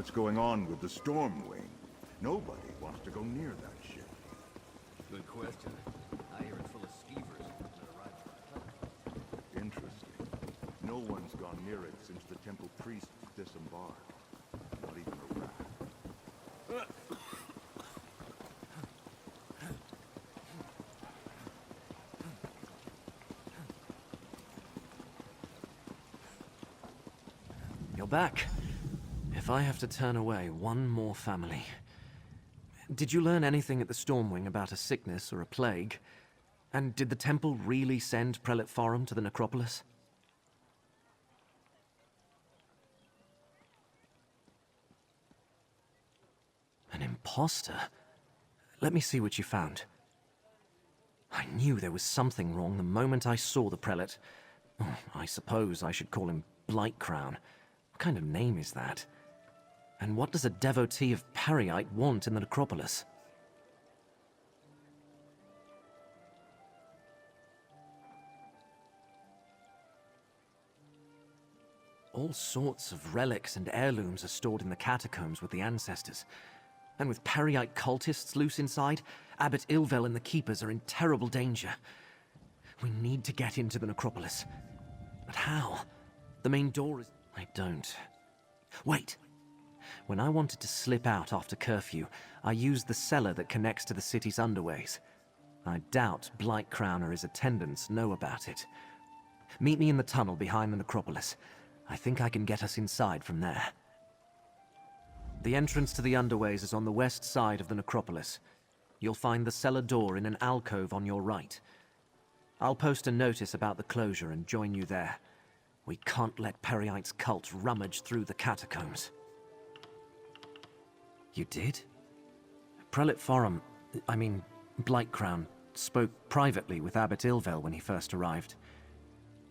what's going on with the Storm Wing. Nobody wants to go near that ship. Good question. I hear it's full of skeevers that arrived for a hunt. Interesting. No one's gone near it since the temple priests disembarked. Not even a rat. You're back. If I have to turn away one more family. Did you learn anything at the Stormwing about a sickness or a plague? And did the temple really send Prelate Forum to the necropolis? An imposter? Let me see what you found. I knew there was something wrong the moment I saw the prelate. Oh, I suppose I should call him Blightcrown. What kind of name is that? And what does a devotee of Periite want in the necropolis? All sorts of relics and heirlooms are stored in the catacombs with the ancestors. And with Periite cultists loose inside, Abbot Ilvel and the Keepers are in terrible danger. We need to get into the necropolis. But how? The main door is... I don't. Wait! When I wanted to slip out after curfew, I used the cellar that connects to the city's underways. I doubt Blightcrown or his attendants know about it. Meet me in the tunnel behind the necropolis. I think I can get us inside from there. The entrance to the underways is on the west side of the necropolis. You'll find the cellar door in an alcove on your right. I'll post a notice about the closure and join you there. We can't let Periite's cult rummage through the catacombs. You did? Prelate Forum, Blightcrown, spoke privately with Abbot Ilvel when he first arrived.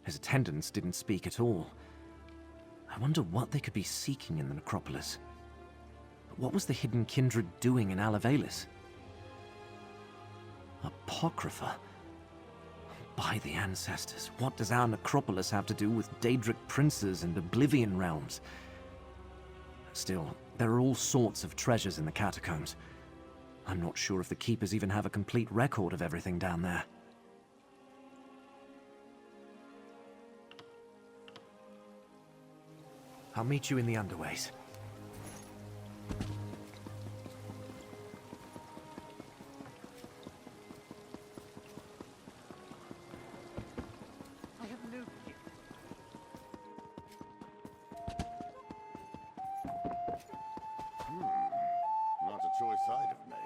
His attendants didn't speak at all. I wonder what they could be seeking in the necropolis. What was the hidden kindred doing in Alavelis? Apocrypha? By the ancestors, what does our necropolis have to do with Daedric princes and Oblivion realms? Still, there are all sorts of treasures in the catacombs. I'm not sure if the Keepers even have a complete record of everything down there. I'll meet you in the underways. I have no gift. Not a choice I'd have made.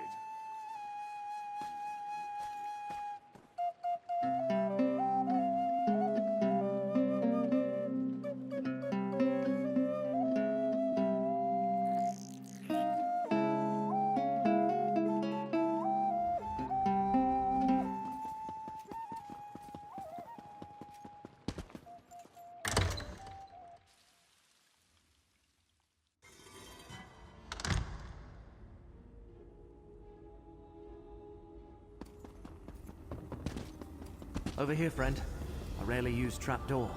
Over here, friend. A rarely used trapdoor.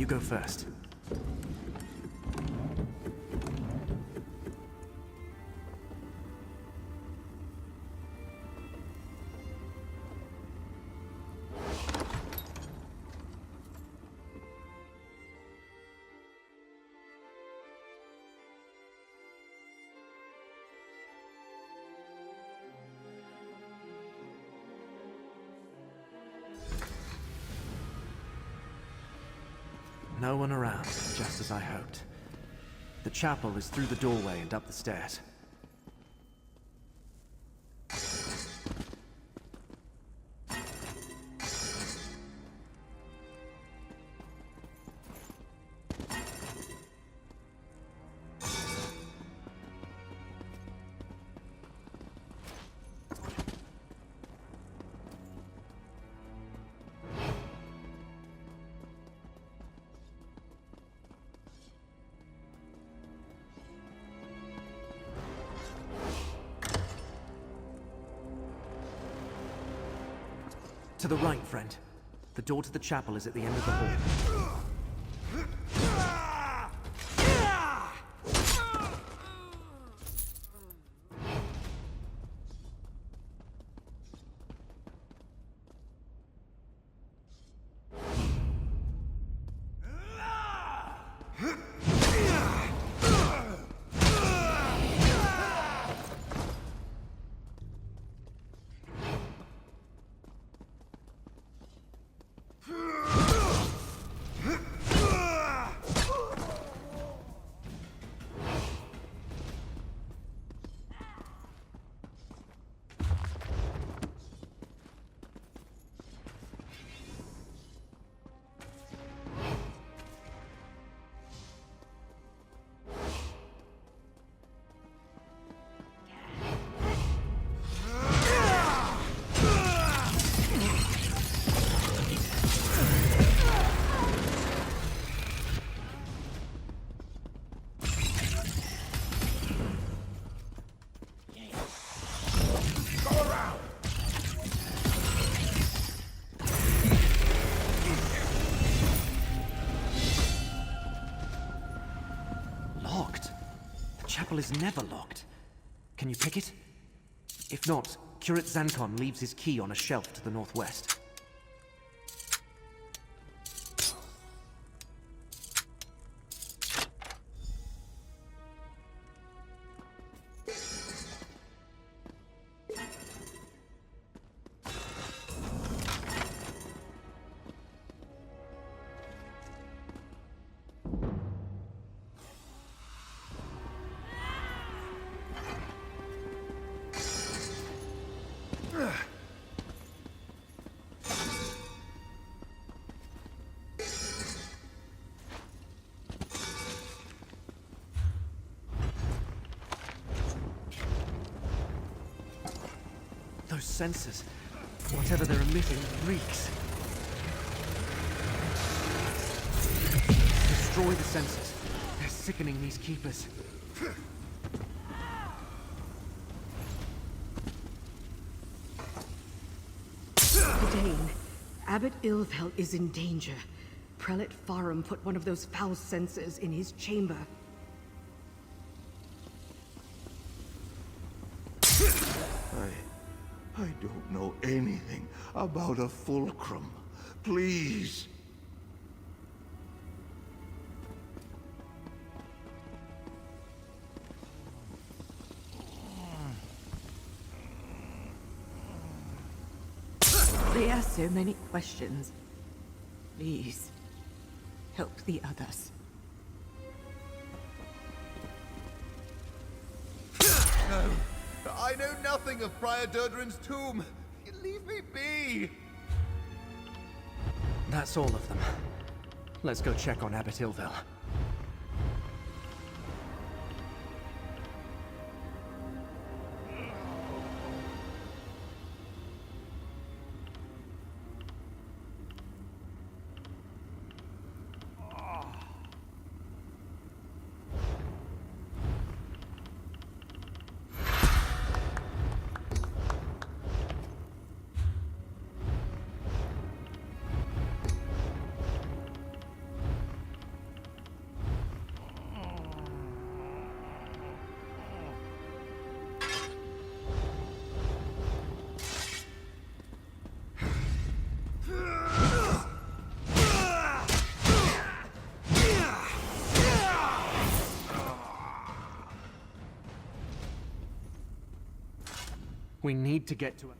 You go first. No one around, just as I hoped. The chapel is through the doorway and up the stairs. To the right, friend. The door to the chapel is at the end of the hall. Is never locked. Can you pick it? If not, Curate Zancon leaves his key on a shelf to the northwest. Those sensors, whatever they're emitting, reeks. Destroy the sensors. They're sickening these keepers. Dane, Abbot Ilvel is in danger. Prelate Farum put one of those foul sensors in his chamber. I don't know anything about a fulcrum. Please. They ask so many questions. Please, help the others. No, I know nothing of Prior Durderen's tomb. Leave me be. That's all of them. Let's go check on Abbot Ilvel. We need to get to it.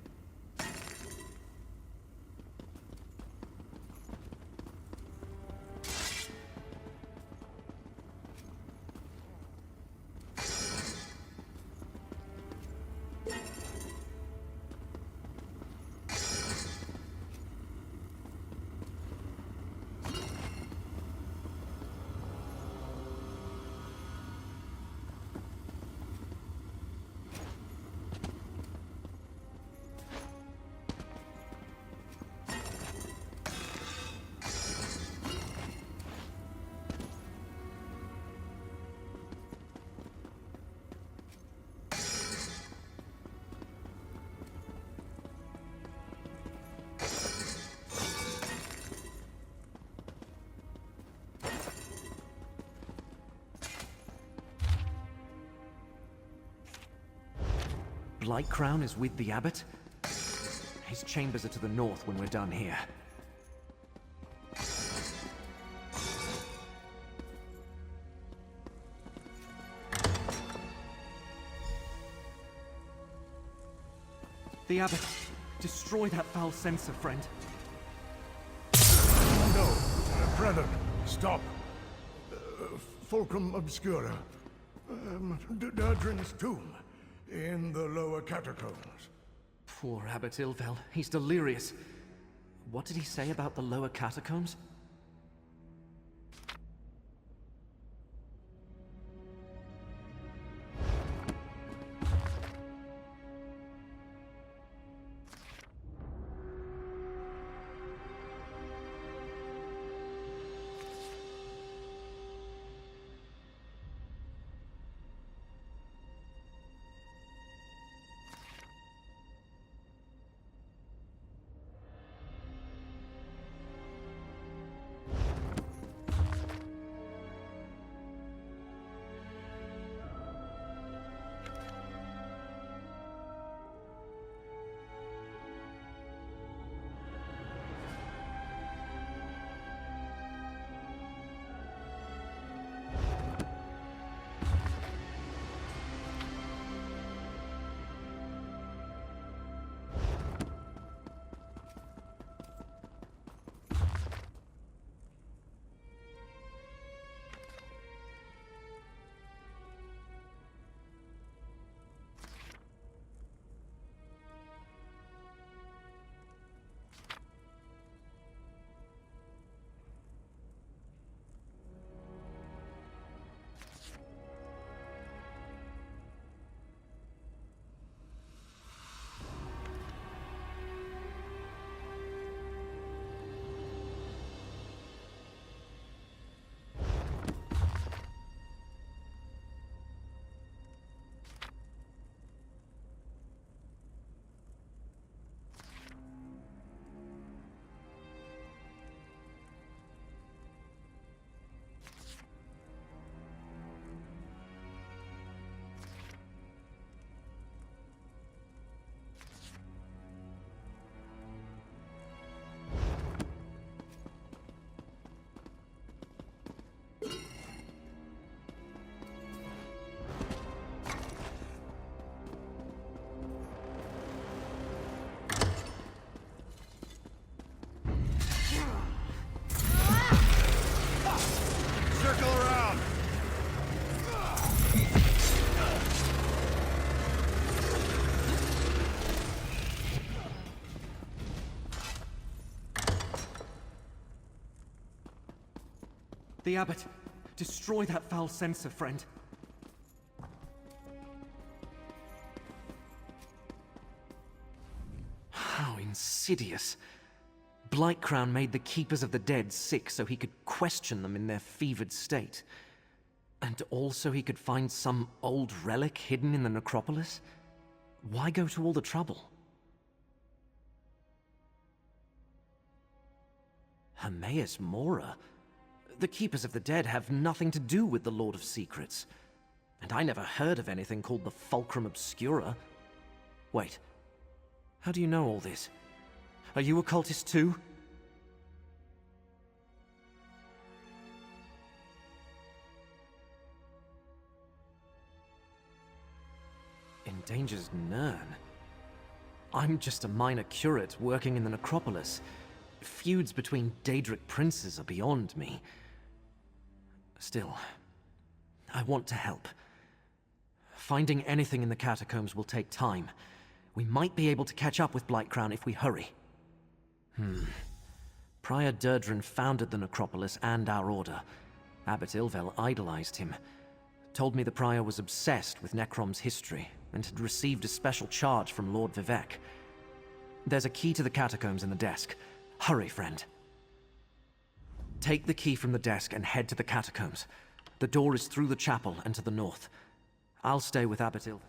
Blight Crown is with the abbot? His chambers are to the north when we're done here. The abbot, destroy that foul censer, friend. No, brother, stop. Fulcrum Obscura. Durdrin's tomb in the lower catacombs. Poor Abbot Ilvel, he's delirious. What did he say about the lower catacombs? The abbot, destroy that foul censer, friend. How insidious. Blightcrown made the Keepers of the Dead sick so he could question them in their fevered state. And also he could find some old relic hidden in the necropolis? Why go to all the trouble? Hermaeus Mora? The Keepers of the Dead have nothing to do with the Lord of Secrets. And I never heard of anything called the Fulcrum Obscura. Wait, how do you know all this? Are you a cultist too? Endanger's Nern. I'm just a minor curate working in the necropolis. Feuds between Daedric princes are beyond me. Still, I want to help. Finding anything in the catacombs will take time. We might be able to catch up with Blightcrown if we hurry. Prior Durdren founded the necropolis and our order. Abbot Ilvel idolized him. Told me the prior was obsessed with Necrom's history and had received a special charge from Lord Vivek. There's a key to the catacombs in the desk. Hurry, friend. Take the key from the desk and head to the catacombs. The door is through the chapel and to the north. I'll stay with Abbot Ilvel.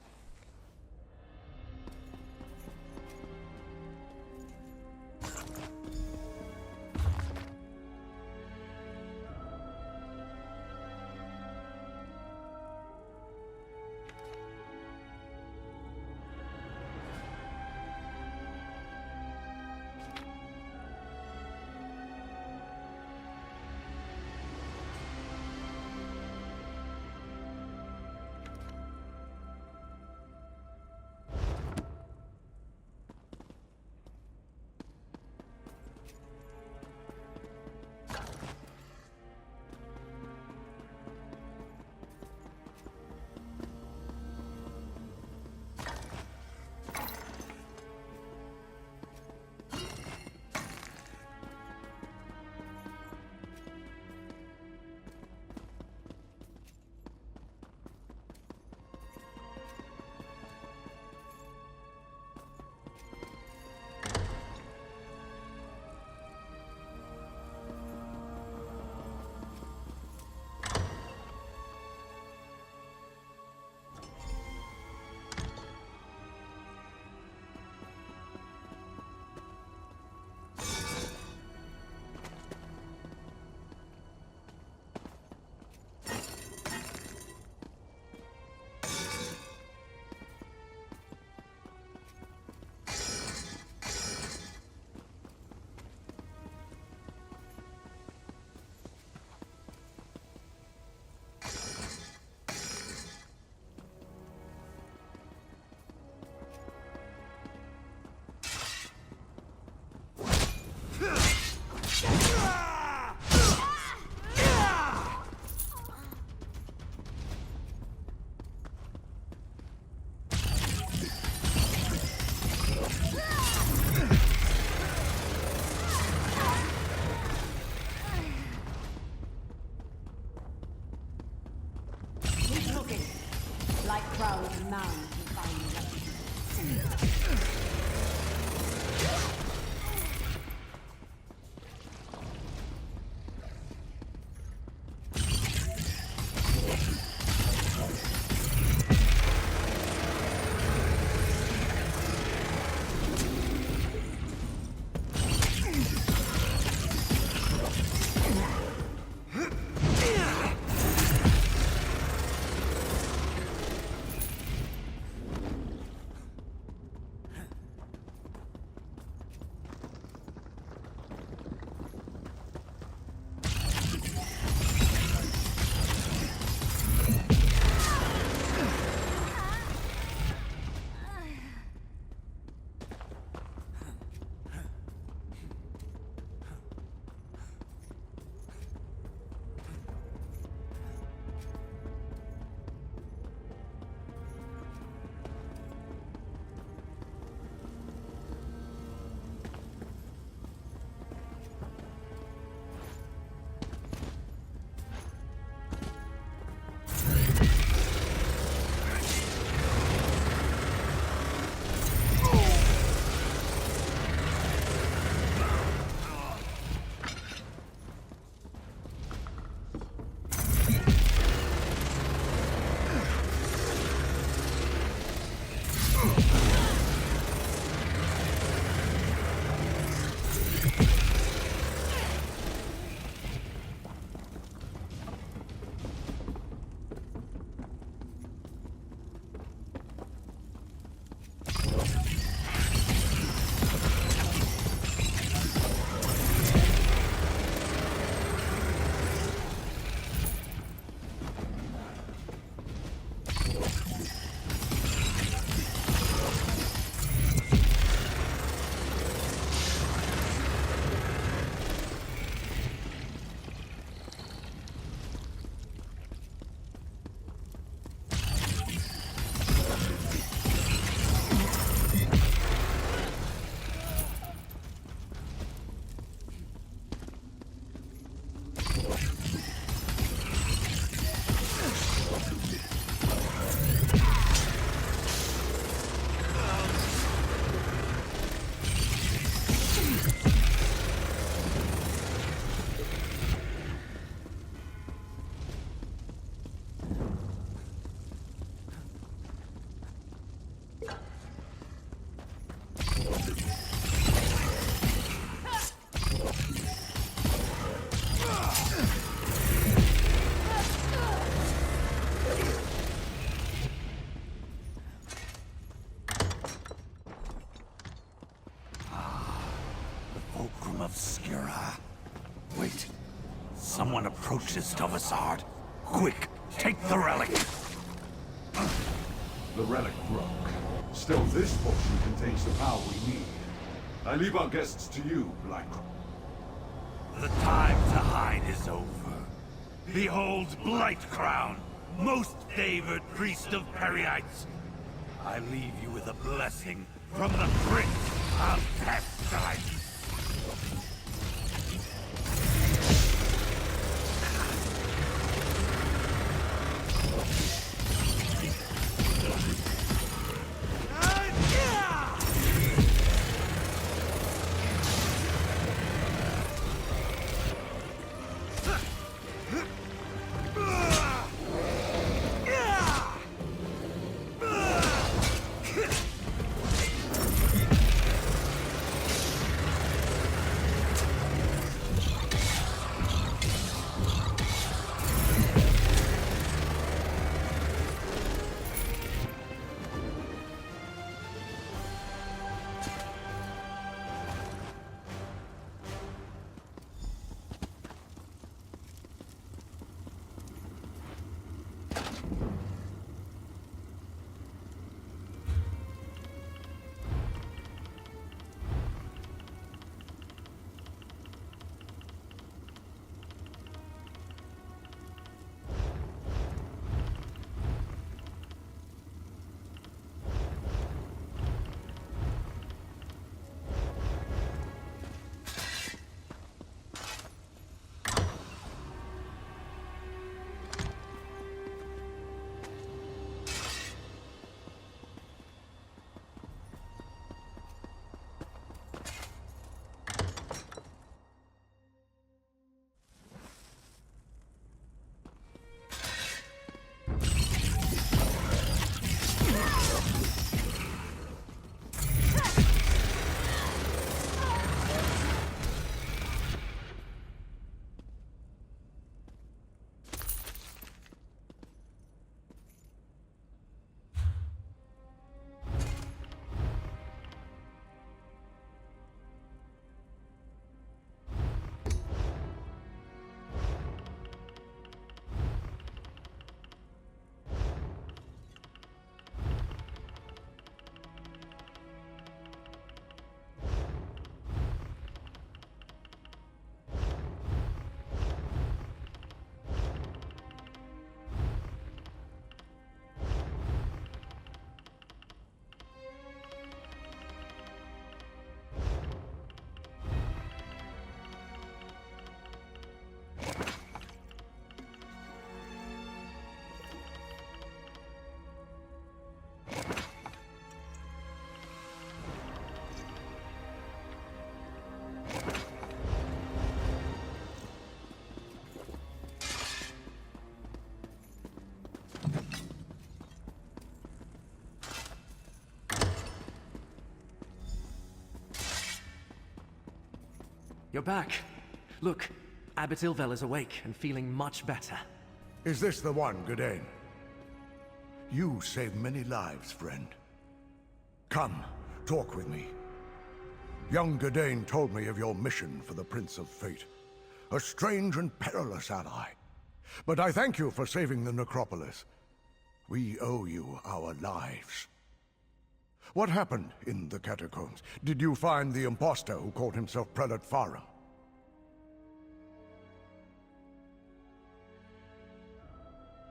Like crowds mound to find refuge. Fulcrum Obscura. Wait. Someone approaches Tovasard. Quick, take the relic. The relic broke. Still, this potion contains the power we need. I leave our guests to you, Black. The time to hide is over. Behold Blight Crown, most favored priest of Perryites. I leave you with a blessing from the Prince of Pestilence. You're back. Look, Abbot Ilvel is awake and feeling much better. Is this the one, Gadain? You saved many lives, friend. Come, talk with me. Young Gadain told me of your mission for the Prince of Fate. A strange and perilous ally. But I thank you for saving the necropolis. We owe you our lives. What happened in the catacombs? Did you find the impostor who called himself Prelate Farum?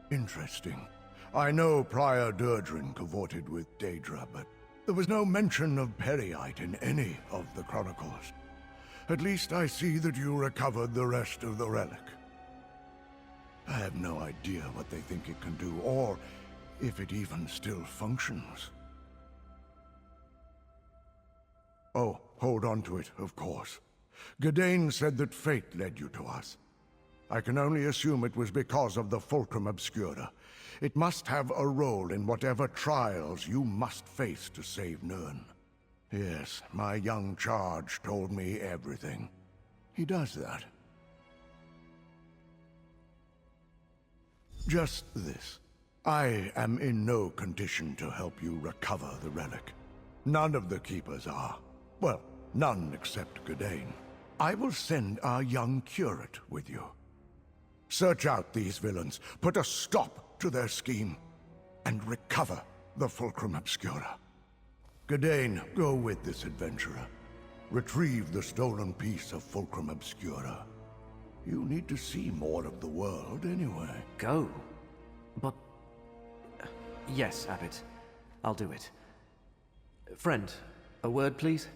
Interesting. I know Prior Durdrin cavorted with Daedra, but there was no mention of Perryites in any of the chronicles. At least I see that you recovered the rest of the relic. I have no idea what they think it can do, or if it even still functions. Oh, hold on to it, of course. Gadain said that fate led you to us. I can only assume it was because of the Fulcrum Obscura. It must have a role in whatever trials you must face to save Nirn. Yes, my young charge told me everything. He does that. Just this. I am in no condition to help you recover the relic. None of the Keepers are. Well, none except Gadain. I will send our young curate with you. Search out these villains, put a stop to their scheme, and recover the Fulcrum Obscura. Gadain, go with this adventurer. Retrieve the stolen piece of Fulcrum Obscura. You need to see more of the world anyway. Go? But... Yes, Abbot. I'll do it. Friend, a word, please?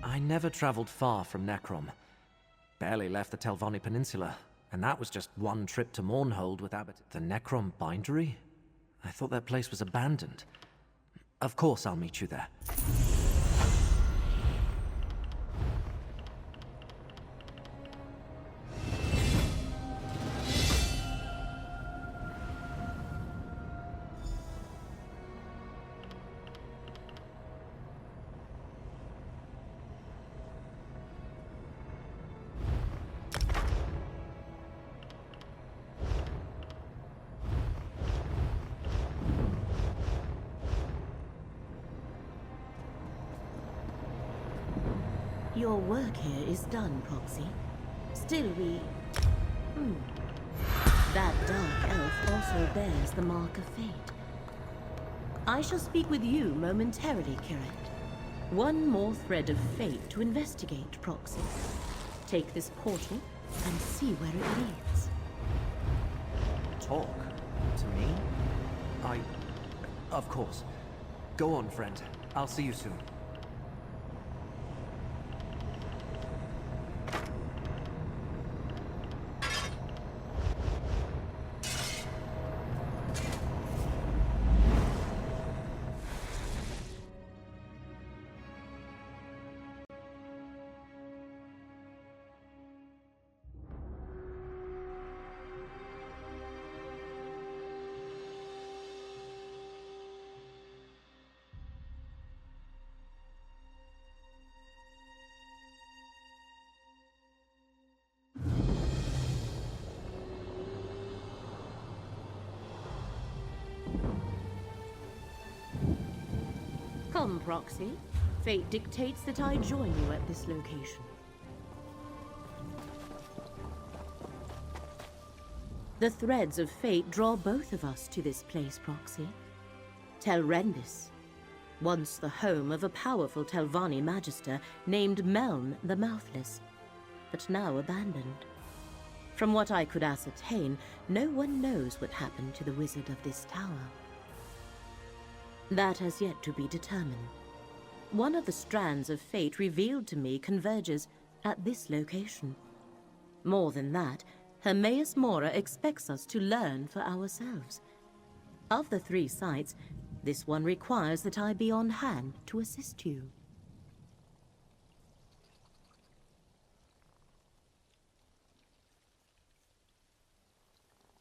I never traveled far from Necrom. Barely left the Telvanni Peninsula, and that was just one trip to Mournhold with Abbot. The Necrom Bindery? I thought that place was abandoned. Of course I'll meet you there. Your work here is done, Proxy. Still, That dark elf also bears the mark of fate. I shall speak with you momentarily, Curate. One more thread of fate to investigate, Proxy. Take this portal and see where it leads. Talk? To me? Of course. Go on, friend. I'll see you soon. Come, Proxy. Fate dictates that I join you at this location. The threads of fate draw both of us to this place, Proxy. Telrendis, once the home of a powerful Telvanni magister named Meln the Mouthless, but now abandoned. From what I could ascertain, no one knows what happened to the wizard of this tower. That has yet to be determined. One of the strands of fate revealed to me converges at this location. More than that, Hermaeus Mora expects us to learn for ourselves. Of the 3 sites, this one requires that I be on hand to assist you.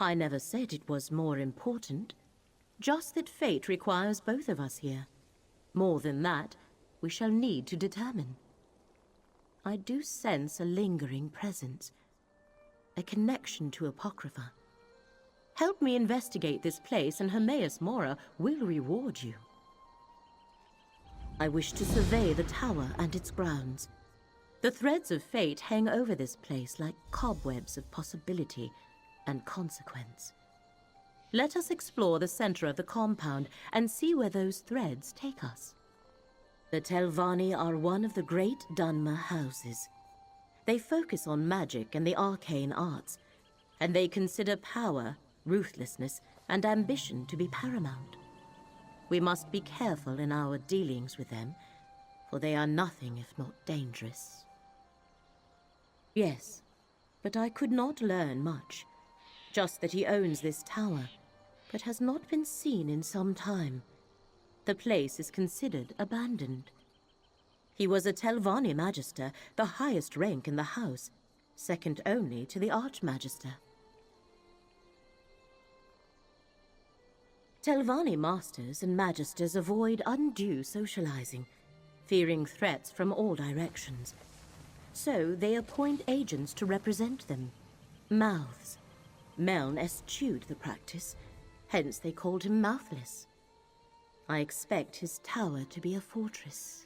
I never said it was more important. Just that fate requires both of us here. More than that, we shall need to determine. I do sense a lingering presence, a connection to Apocrypha. Help me investigate this place and Hermaeus Mora will reward you. I wish to survey the tower and its grounds. The threads of fate hang over this place like cobwebs of possibility and consequence. Let us explore the center of the compound and see where those threads take us. The Telvanni are one of the great Dunmer houses. They focus on magic and the arcane arts, and they consider power, ruthlessness, and ambition to be paramount. We must be careful in our dealings with them, for they are nothing if not dangerous. Yes, but I could not learn much. Just that he owns this tower, but has not been seen in some time. The place is considered abandoned. He was a Telvanni Magister, the highest rank in the house, second only to the Archmagister. Telvanni Masters and Magisters avoid undue socializing, fearing threats from all directions. So they appoint agents to represent them. Mouths. Meln eschewed the practice, hence they called him Mouthless. I expect his tower to be a fortress.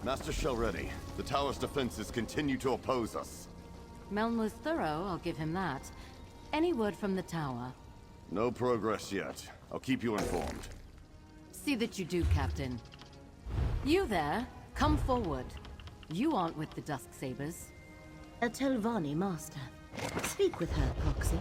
Master Shalready, the tower's defenses continue to oppose us. Meln was thorough, I'll give him that. Any word from the tower? No progress yet. I'll keep you informed. See that you do, Captain. You there, come forward. You aren't with the Dusksabers. A Telvanni master. Speak with her, Proxy.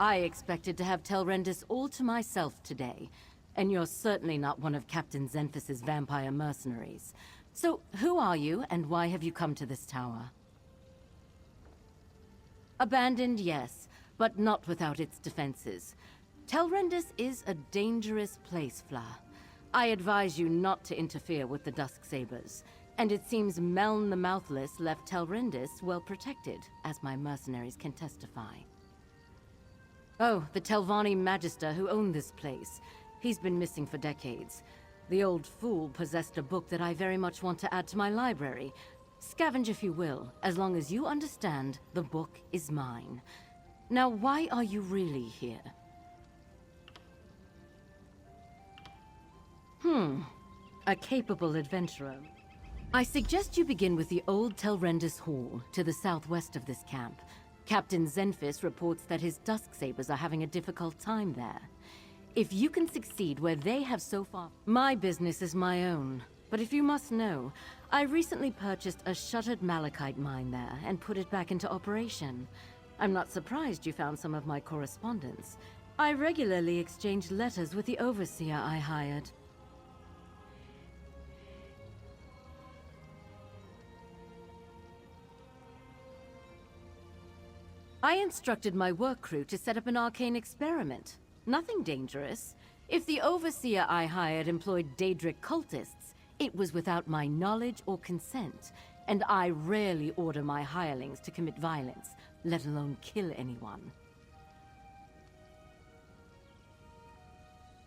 I expected to have Telrendis all to myself today, and you're certainly not one of Captain Zenfis's vampire mercenaries. So, who are you, and why have you come to this tower? Abandoned, yes, but not without its defenses. Telrendis is a dangerous place, Fla. I advise you not to interfere with the Dusksabers, and it seems Meln the Mouthless left Telrendis well protected, as my mercenaries can testify. Oh, the Telvanni Magister who owned this place. He's been missing for decades. The old fool possessed a book that I very much want to add to my library. Scavenge if you will, as long as you understand the book is mine. Now, why are you really here? A capable adventurer. I suggest you begin with the old Telrendis Hall, to the southwest of this camp. Captain Zenfis reports that his Dusksabers are having a difficult time there. If you can succeed where they have so far... My business is my own. But if you must know, I recently purchased a shuttered malachite mine there and put it back into operation. I'm not surprised you found some of my correspondence. I regularly exchange letters with the overseer I hired. I instructed my work crew to set up an arcane experiment. Nothing dangerous. If the overseer I hired employed Daedric cultists, it was without my knowledge or consent, and I rarely order my hirelings to commit violence, let alone kill anyone.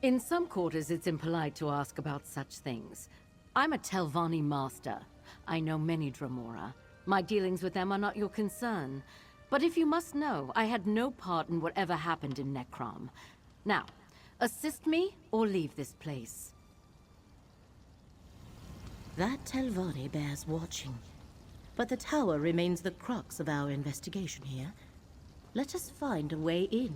In some quarters, it's impolite to ask about such things. I'm a Telvanni master. I know many Dremora. My dealings with them are not your concern. But if you must know, I had no part in whatever happened in Necrom. Now, assist me or leave this place. That Telvanni bears watching. But the tower remains the crux of our investigation here. Let us find a way in.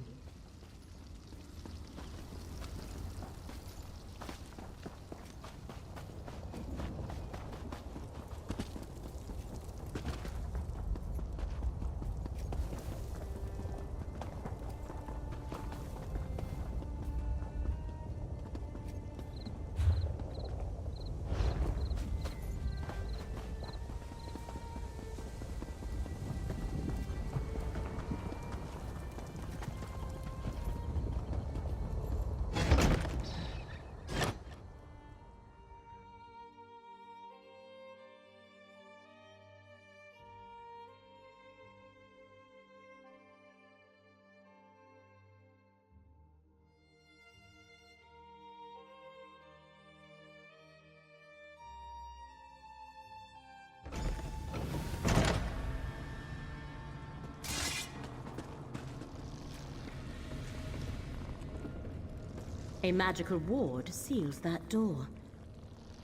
A magical ward seals that door.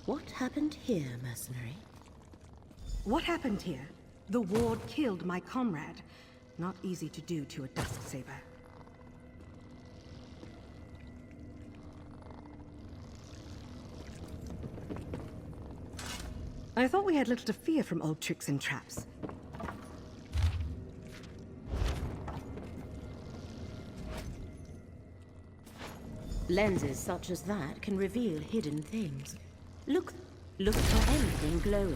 What happened here, mercenary? What happened here? The ward killed my comrade. Not easy to do to a Dusksaber. I thought we had little to fear from old tricks and traps. Lenses such as that can reveal hidden things. Look for anything glowing.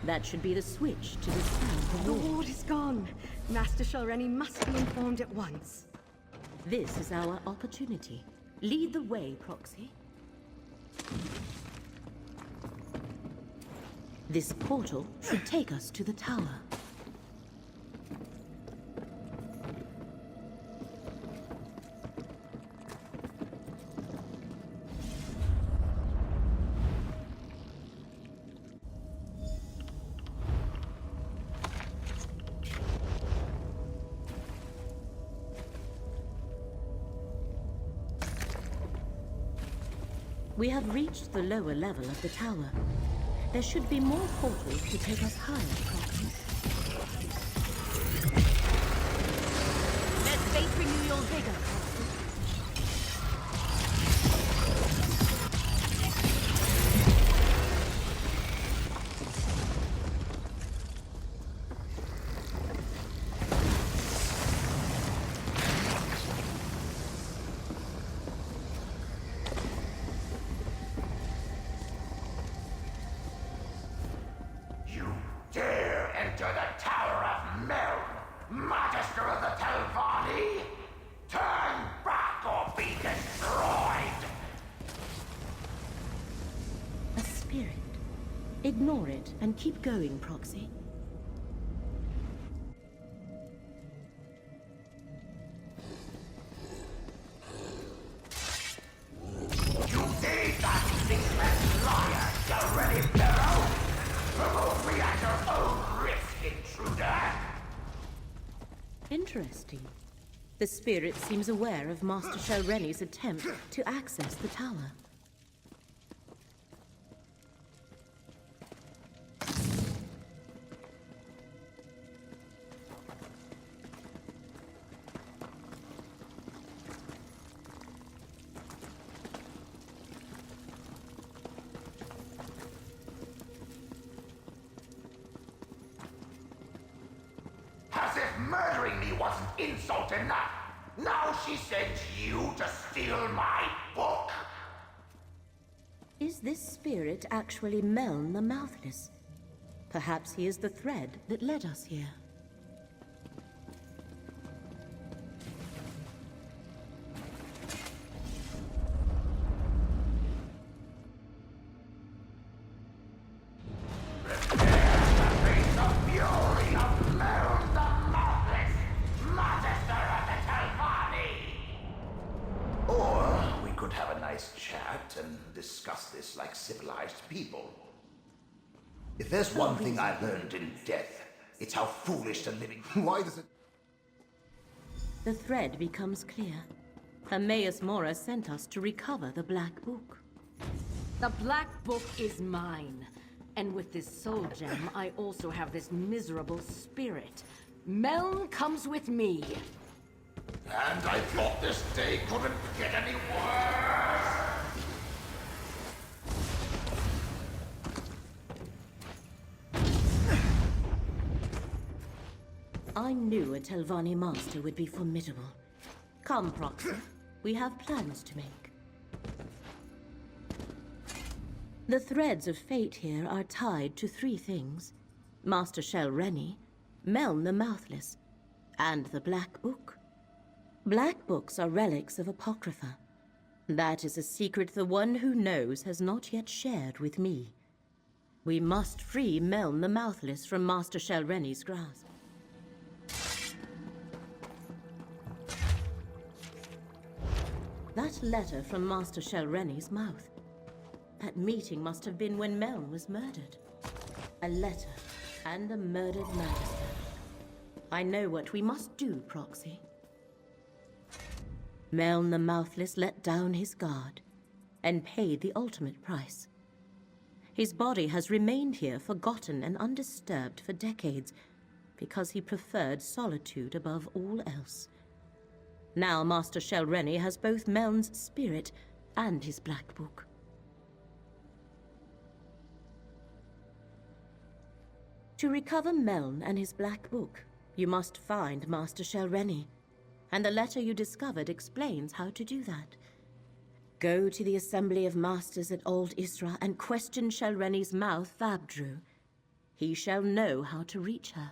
That should be the switch to dispel the The ward. ward is gone. Master Shalreni must be informed at once. This is our opportunity. Lead the way, Proxy. This portal should take us to the tower. We have reached the lower level of the tower. There should be more portals to take us higher, Proxy. Let fate renew your vigor, Proxy. Dare enter the Tower of Meln, Magister of the Telvanni? Turn back or be destroyed! A spirit. Ignore it and keep going, Proxy. You need that thick-legged liar, you ready, Barrow? Remove me at your own risk, intruder! Interesting. The spirit seems aware of Master Shalreni's attempt to access the tower. As if murdering me wasn't insult enough. Now she sends you to steal my book. Is this spirit actually Meln the Mouthless? Perhaps he is the thread that led us here. Discuss this like civilized people. If there's one thing I learned in death, it's how foolish the living... Why does it... The thread becomes clear. Hermaeus Mora sent us to recover the Black Book. The Black Book is mine. And with this soul gem, I also have this miserable spirit. Meln comes with me. And I thought this day couldn't get any worse! I knew a Telvanni master would be formidable. Come, Proxy. We have plans to make. The threads of fate here are tied to three things. Master Shalreni, Meln the Mouthless, and the Black Book. Black Books are relics of Apocrypha. That is a secret the one who knows has not yet shared with me. We must free Meln the Mouthless from Master Shalreni's grasp. That letter from Master Shalreni's mouth. That meeting must have been when Meln was murdered. A letter and a murdered magister. I know what we must do, Proxy. Meln the Mouthless let down his guard and paid the ultimate price. His body has remained here forgotten and undisturbed for decades because he preferred solitude above all else. Now Master Shalreni has both Meln's spirit and his Black Book. To recover Meln and his Black Book, you must find Master Shelreni. And the letter you discovered explains how to do that. Go to the Assembly of Masters at Old Isra and question Shelreni's mouth, Vabdru. He shall know how to reach her.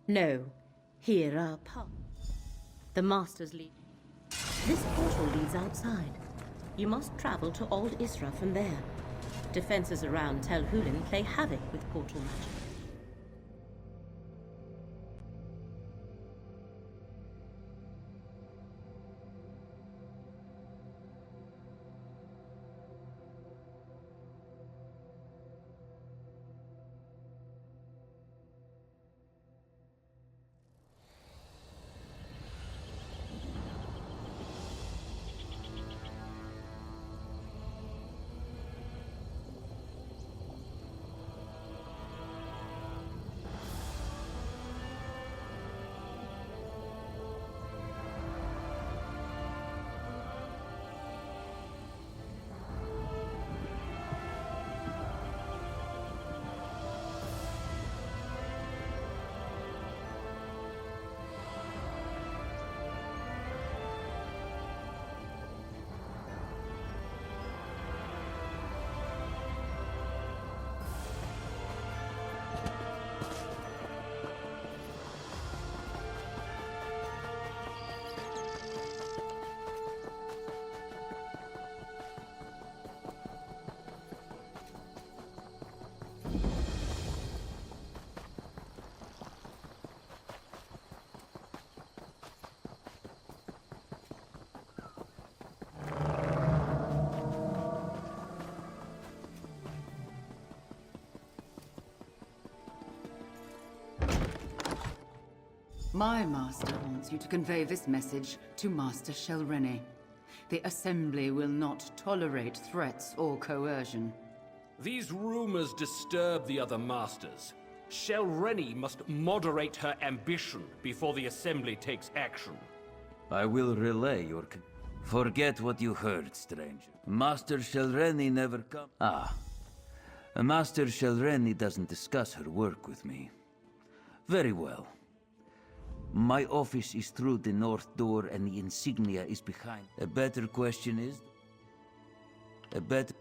No. Here are the Masters lead. This portal leads outside. You must travel to Old Isra from there. Defenses around Tel Hulin play havoc with portal magic. My master wants you to convey this message to Master Shelreni. The Assembly will not tolerate threats or coercion. These rumors disturb the other masters. Shelreni must moderate her ambition before the Assembly takes action. I will relay your... Forget what you heard, stranger. Master Shelreni never come... Master Shelreni doesn't discuss her work with me. Very well. My office is through the north door and the insignia is behind. A better question is... A better...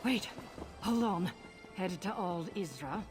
Wait, hold on. Headed to Old Isra.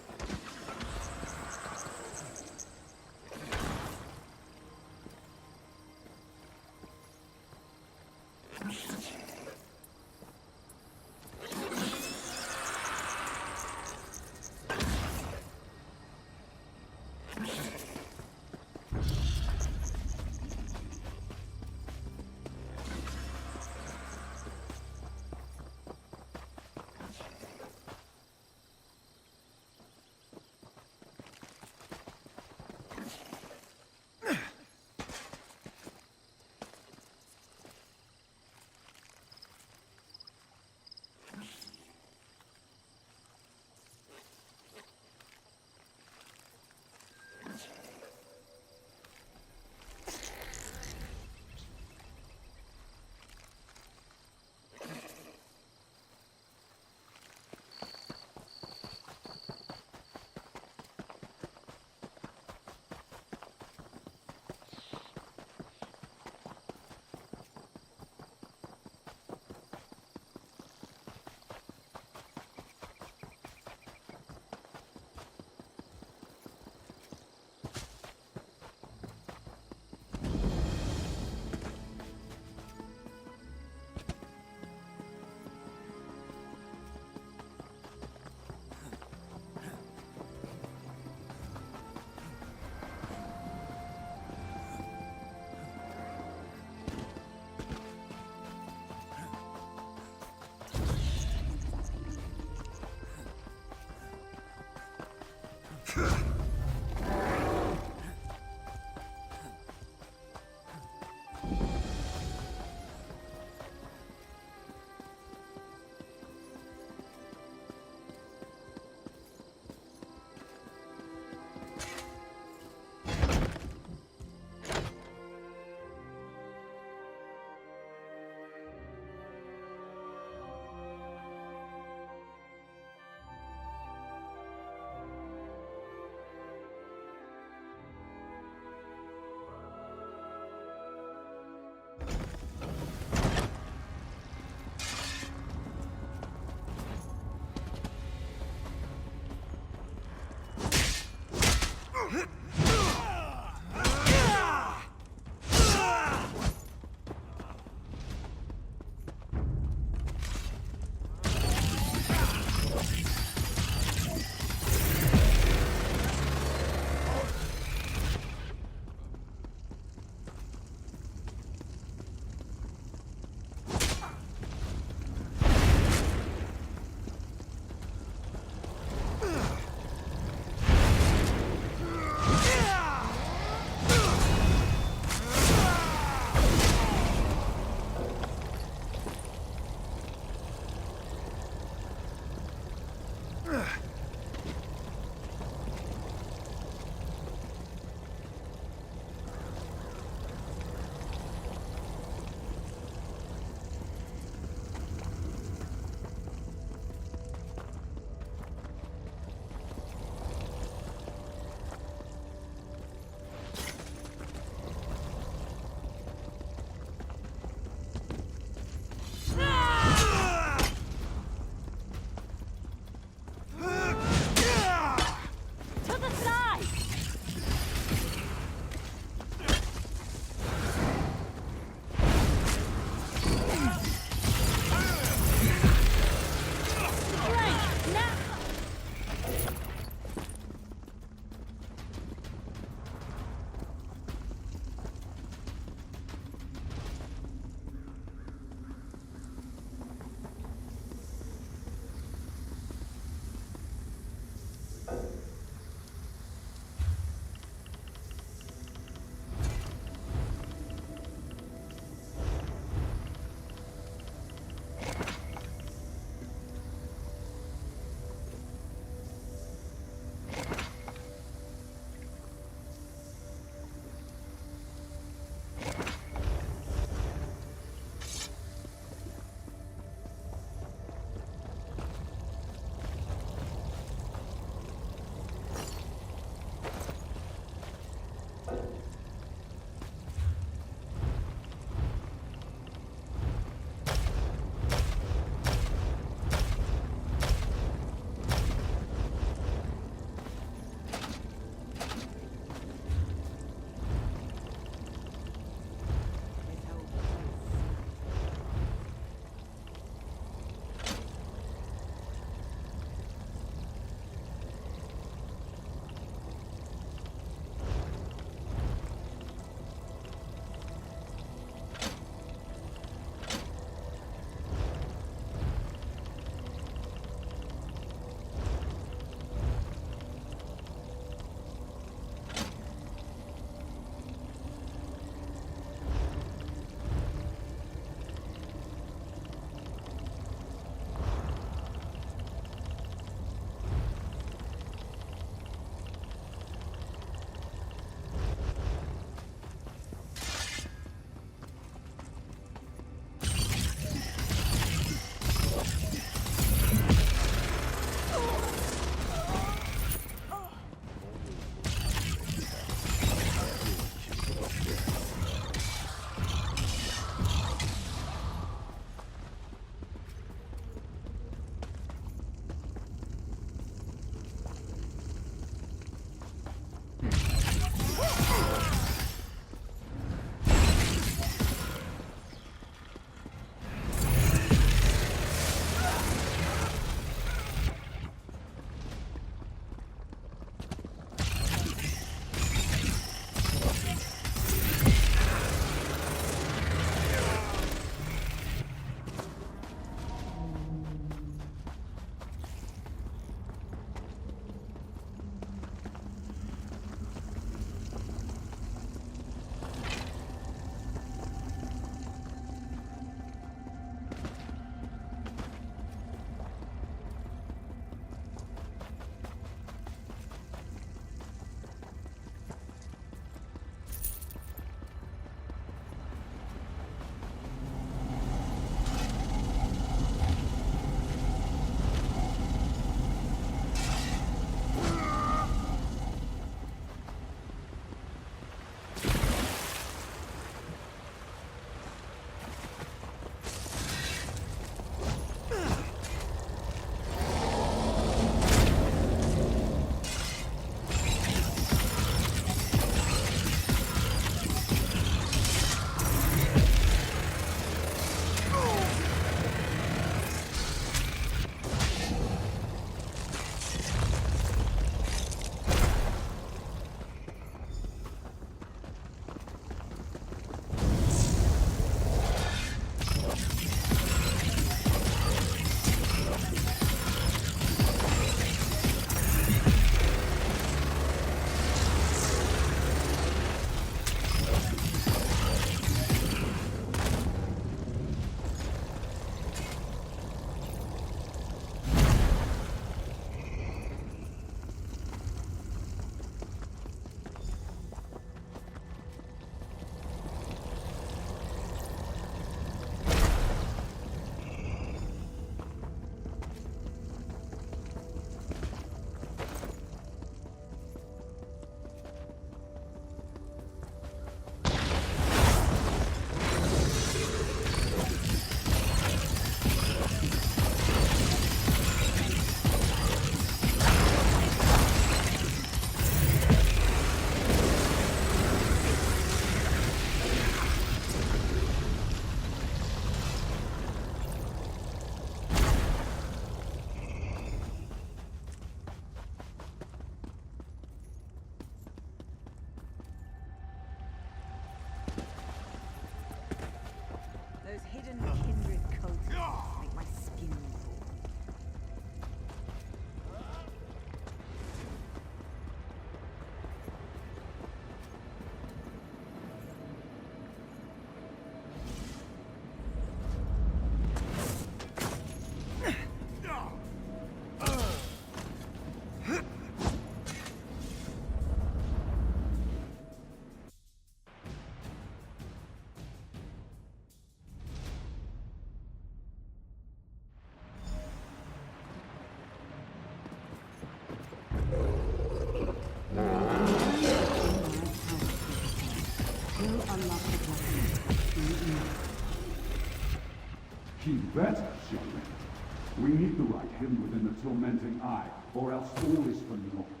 see better, Shelready. We need the right him within the tormenting eye, or else all is for naught.